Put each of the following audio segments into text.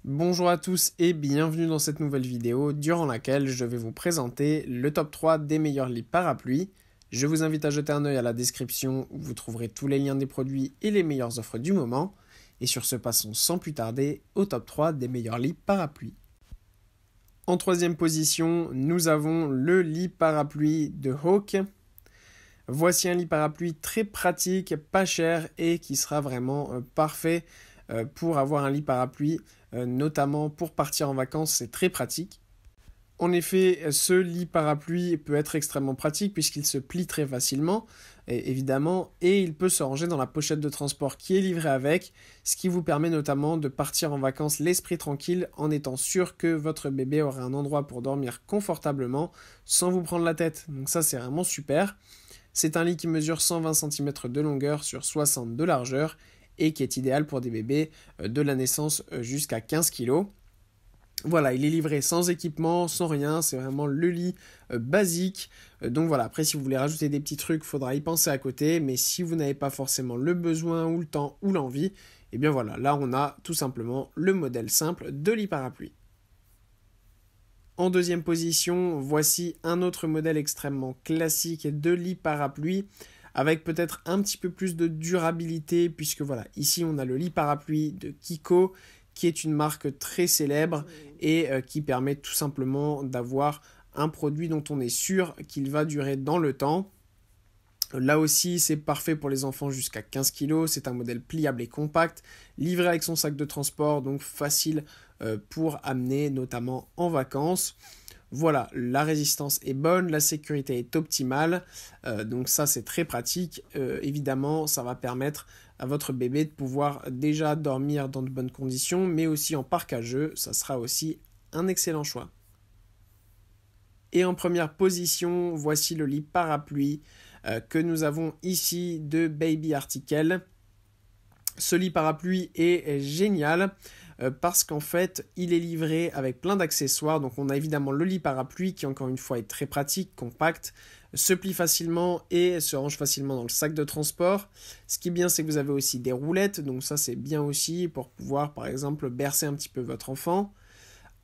Bonjour à tous et bienvenue dans cette nouvelle vidéo durant laquelle je vais vous présenter le top 3 des meilleurs lits parapluies. Je vous invite à jeter un œil à la description où vous trouverez tous les liens des produits et les meilleures offres du moment. Et sur ce, passons sans plus tarder au top 3 des meilleurs lits parapluies. En troisième position, nous avons le lit parapluie de Hawk. Voici un lit parapluie très pratique, pas cher et qui sera vraiment parfait pour avoir un lit parapluie, notamment pour partir en vacances, c'est très pratique. En effet, ce lit parapluie peut être extrêmement pratique puisqu'il se plie très facilement, évidemment, et il peut se ranger dans la pochette de transport qui est livrée avec, ce qui vous permet notamment de partir en vacances l'esprit tranquille en étant sûr que votre bébé aura un endroit pour dormir confortablement sans vous prendre la tête. Donc ça, c'est vraiment super. C'est un lit qui mesure 120 cm de longueur sur 60 de largeur et qui est idéal pour des bébés de la naissance jusqu'à 15 kg. Voilà, il est livré sans équipement, sans rien, c'est vraiment le lit basique. Donc voilà, après si vous voulez rajouter des petits trucs, il faudra y penser à côté, mais si vous n'avez pas forcément le besoin ou le temps ou l'envie, et bien voilà, là on a tout simplement le modèle simple de lit parapluie. En deuxième position, voici un autre modèle extrêmement classique de lit parapluie, avec peut-être un petit peu plus de durabilité, puisque voilà, ici on a le lit parapluie de Kiko, qui est une marque très célèbre et qui permet tout simplement d'avoir un produit dont on est sûr qu'il va durer dans le temps. Là aussi, c'est parfait pour les enfants jusqu'à 15 kg, c'est un modèle pliable et compact, livré avec son sac de transport, donc facile pour amener notamment en vacances. Voilà, la résistance est bonne, la sécurité est optimale, donc ça c'est très pratique. Évidemment, ça va permettre à votre bébé de pouvoir déjà dormir dans de bonnes conditions, mais aussi en parc à jeux, ça sera aussi un excellent choix. Et en première position, voici le lit parapluie que nous avons ici de Baby Article. Ce lit parapluie est génial parce qu'en fait, il est livré avec plein d'accessoires. Donc on a évidemment le lit parapluie qui encore une fois est très pratique, compact, se plie facilement et se range facilement dans le sac de transport. Ce qui est bien, c'est que vous avez aussi des roulettes, donc ça c'est bien aussi pour pouvoir par exemple bercer un petit peu votre enfant.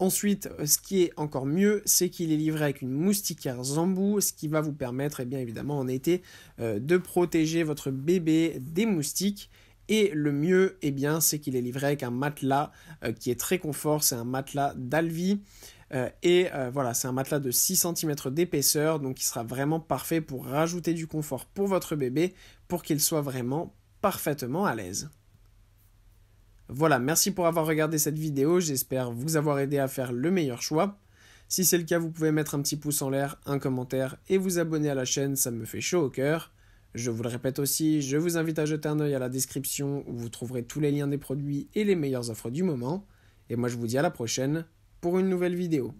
Ensuite, ce qui est encore mieux, c'est qu'il est livré avec une moustiquaire Zambou, ce qui va vous permettre, bien évidemment, en été, de protéger votre bébé des moustiques. Et le mieux, c'est qu'il est livré avec un matelas qui est très confort, c'est un matelas d'Alvi. Voilà, c'est un matelas de 6 cm d'épaisseur, donc il sera vraiment parfait pour rajouter du confort pour votre bébé, pour qu'il soit vraiment parfaitement à l'aise. Voilà, merci pour avoir regardé cette vidéo, j'espère vous avoir aidé à faire le meilleur choix. Si c'est le cas, vous pouvez mettre un petit pouce en l'air, un commentaire et vous abonner à la chaîne, ça me fait chaud au cœur. Je vous le répète aussi, je vous invite à jeter un œil à la description où vous trouverez tous les liens des produits et les meilleures offres du moment. Et moi je vous dis à la prochaine pour une nouvelle vidéo.